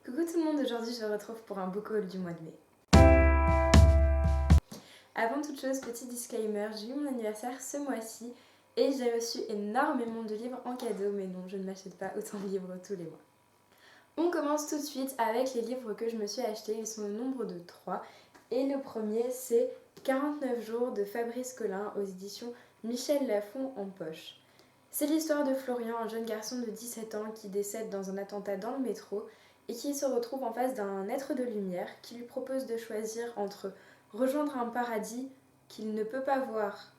Coucou tout le monde, aujourd'hui je vous retrouve pour un book haul du mois de mai. Avant toute chose, petit disclaimer, j'ai eu mon anniversaire ce mois-ci et j'ai reçu énormément de livres en cadeau, mais non, je ne m'achète pas autant de livres tous les mois. On commence tout de suite avec les livres que je me suis achetés, ils sont au nombre de 3. Et le premier c'est 49 jours de Fabrice Collin aux éditions Michel Lafon en poche. C'est l'histoire de Florian, un jeune garçon de 17 ans qui décède dans un attentat dans le métro et qui se retrouve en face d'un être de lumière qui lui propose de choisir entre rejoindre un paradis qu'il ne peut pas voir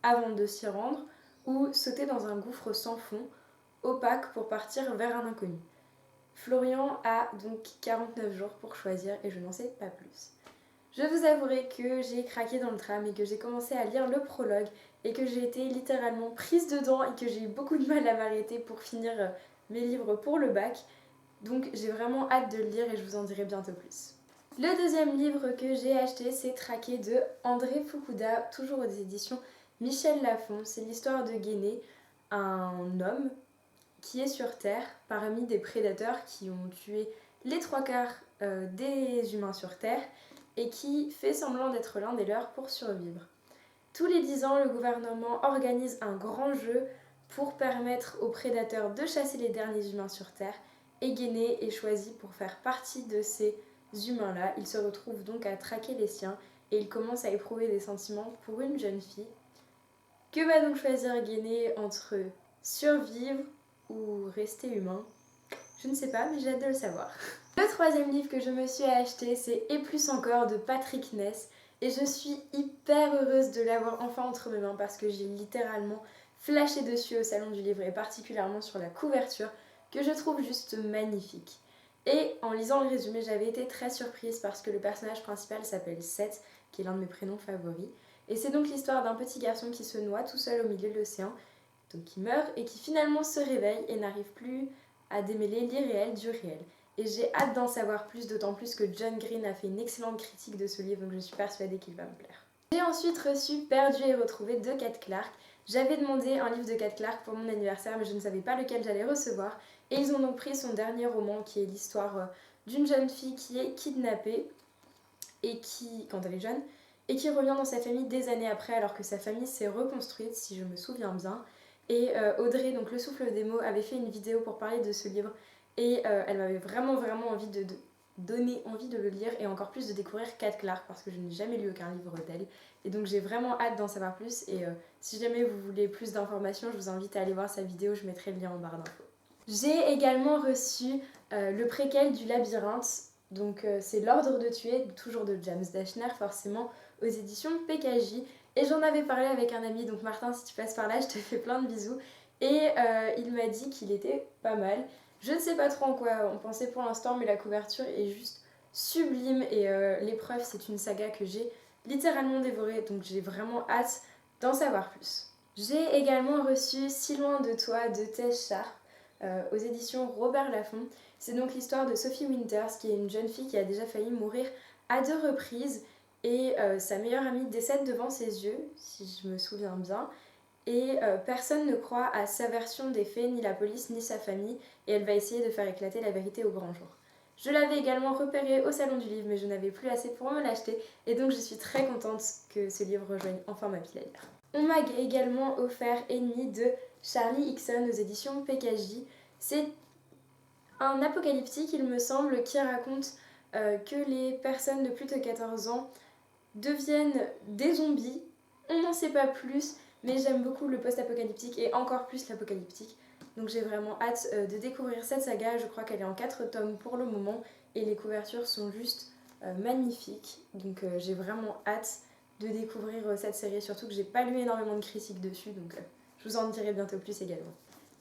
avant de s'y rendre ou sauter dans un gouffre sans fond, opaque pour partir vers un inconnu. Florian a donc 49 jours pour choisir et je n'en sais pas plus. Je vous avouerai que j'ai craqué dans le tram et que j'ai commencé à lire le prologue et que j'ai été littéralement prise dedans et que j'ai eu beaucoup de mal à m'arrêter pour finir mes livres pour le bac. Donc j'ai vraiment hâte de le lire et je vous en dirai bientôt plus. Le deuxième livre que j'ai acheté, c'est Traqué de André Fukuda, toujours aux éditions Michel Lafon. C'est l'histoire de Guéné, un homme qui est sur Terre parmi des prédateurs qui ont tué les 3/4 des humains sur Terre et qui fait semblant d'être l'un des leurs pour survivre. Tous les 10 ans, le gouvernement organise un grand jeu pour permettre aux prédateurs de chasser les derniers humains sur Terre et Guéné est choisi pour faire partie de ces humains-là. Il se retrouve donc à traquer les siens et il commence à éprouver des sentiments pour une jeune fille. Que va donc choisir Guéné entre survivre ou rester humain? Je ne sais pas, mais j'ai hâte de le savoir. Le troisième livre que je me suis acheté, c'est Et plus encore de Patrick Ness. Et je suis hyper heureuse de l'avoir enfin entre mes mains parce que j'ai littéralement flashé dessus au salon du livre et particulièrement sur la couverture que je trouve juste magnifique. Et en lisant le résumé, j'avais été très surprise parce que le personnage principal s'appelle Seth, qui est l'un de mes prénoms favoris. Et c'est donc l'histoire d'un petit garçon qui se noie tout seul au milieu de l'océan, donc qui meurt et qui finalement se réveille et n'arrive plus à démêler l'irréel du réel. Et j'ai hâte d'en savoir plus, d'autant plus que John Green a fait une excellente critique de ce livre, donc je suis persuadée qu'il va me plaire. J'ai ensuite reçu Perdu et retrouvé de Kat Clark. J'avais demandé un livre de Kat Clark pour mon anniversaire, mais je ne savais pas lequel j'allais recevoir. Et ils ont donc pris son dernier roman, qui est l'histoire d'une jeune fille qui est kidnappée, et qui, quand elle est jeune, et qui revient dans sa famille des années après, alors que sa famille s'est reconstruite, si je me souviens bien. Et Audrey, donc Le Souffle des mots, avait fait une vidéo pour parler de ce livre et elle m'avait vraiment envie de donner envie de le lire et encore plus de découvrir Kat Clark parce que je n'ai jamais lu aucun livre d'elle et donc j'ai vraiment hâte d'en savoir plus et si jamais vous voulez plus d'informations, je vous invite à aller voir sa vidéo, je mettrai le lien en barre d'infos. J'ai également reçu le préquel du labyrinthe, donc c'est L'ordre de tuer, toujours de James Dashner forcément, aux éditions PKJ. Et j'en avais parlé avec un ami, donc Martin, si tu passes par là, je te fais plein de bisous. Et il m'a dit qu'il était pas mal. Je ne sais pas trop en quoi on pensait pour l'instant, mais la couverture est juste sublime. Et l'épreuve, c'est une saga que j'ai littéralement dévorée, donc j'ai vraiment hâte d'en savoir plus. J'ai également reçu Si loin de toi de Tess Sharp aux éditions Robert Laffont. C'est donc l'histoire de Sophie Winters, qui est une jeune fille qui a déjà failli mourir à 2 reprises et sa meilleure amie décède devant ses yeux, si je me souviens bien, et personne ne croit à sa version des faits, ni la police ni sa famille, et elle va essayer de faire éclater la vérité au grand jour. Je l'avais également repéré au salon du livre, mais je n'avais plus assez pour me l'acheter, et donc je suis très contente que ce livre rejoigne enfin ma pile à lire. On m'a également offert Ennemi de Charlie Hixon aux éditions PKJ. C'est un apocalyptique, il me semble, qui raconte que les personnes de plus de 14 ans deviennent des zombies. On n'en sait pas plus, mais j'aime beaucoup le post-apocalyptique et encore plus l'apocalyptique. Donc j'ai vraiment hâte de découvrir cette saga. Je crois qu'elle est en 4 tomes pour le moment et les couvertures sont juste magnifiques. Donc j'ai vraiment hâte de découvrir cette série, surtout que j'ai pas lu énormément de critiques dessus, donc je vous en dirai bientôt plus également.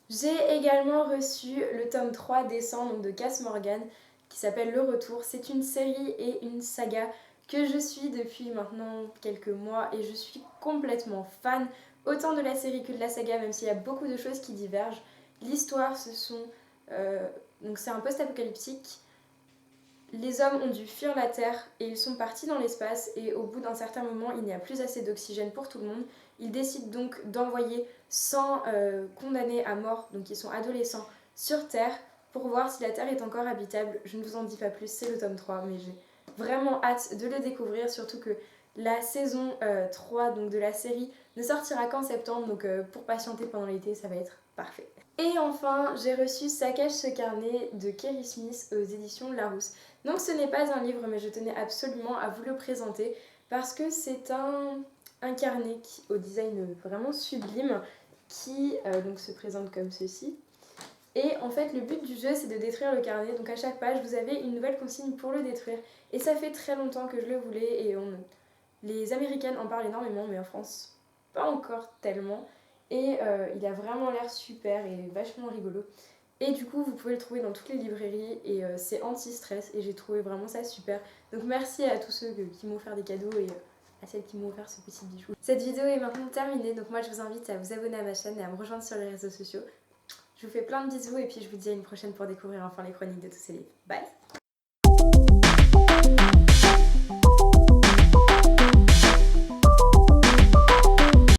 J'ai également reçu le tome 3 Descend donc de Cass Morgan qui s'appelle Le Retour. C'est une série et une saga que je suis depuis maintenant quelques mois et je suis complètement fan autant de la série que de la saga, même s'il y a beaucoup de choses qui divergent. L'histoire, donc c'est un post-apocalyptique. Les hommes ont dû fuir la Terre et ils sont partis dans l'espace et au bout d'un certain moment, il n'y a plus assez d'oxygène pour tout le monde. Ils décident donc d'envoyer 100 condamnés à mort, donc qui sont adolescents, sur Terre pour voir si la Terre est encore habitable. Je ne vous en dis pas plus, c'est le tome 3, mais j'ai vraiment hâte de le découvrir, surtout que la saison 3 donc de la série ne sortira qu'en septembre, donc pour patienter pendant l'été, ça va être parfait. Et enfin, j'ai reçu Saccage ce carnet de Kerry Smith aux éditions Larousse. Donc ce n'est pas un livre, mais je tenais absolument à vous le présenter parce que c'est un carnet au design vraiment sublime qui donc se présente comme ceci. Et en fait, le but du jeu, c'est de détruire le carnet. Donc à chaque page, vous avez une nouvelle consigne pour le détruire. Et ça fait très longtemps que je le voulais et les Américaines en parlent énormément, mais en France, pas encore tellement. Et il a vraiment l'air super et vachement rigolo. Et du coup, vous pouvez le trouver dans toutes les librairies et c'est anti-stress et j'ai trouvé vraiment ça super. Donc merci à tous ceux qui m'ont offert des cadeaux et à celles qui m'ont offert ce petit bijou. Cette vidéo est maintenant terminée, donc moi je vous invite à vous abonner à ma chaîne et à me rejoindre sur les réseaux sociaux. Je vous fais plein de bisous et puis je vous dis à une prochaine pour découvrir enfin les chroniques de tous ces livres. Bye!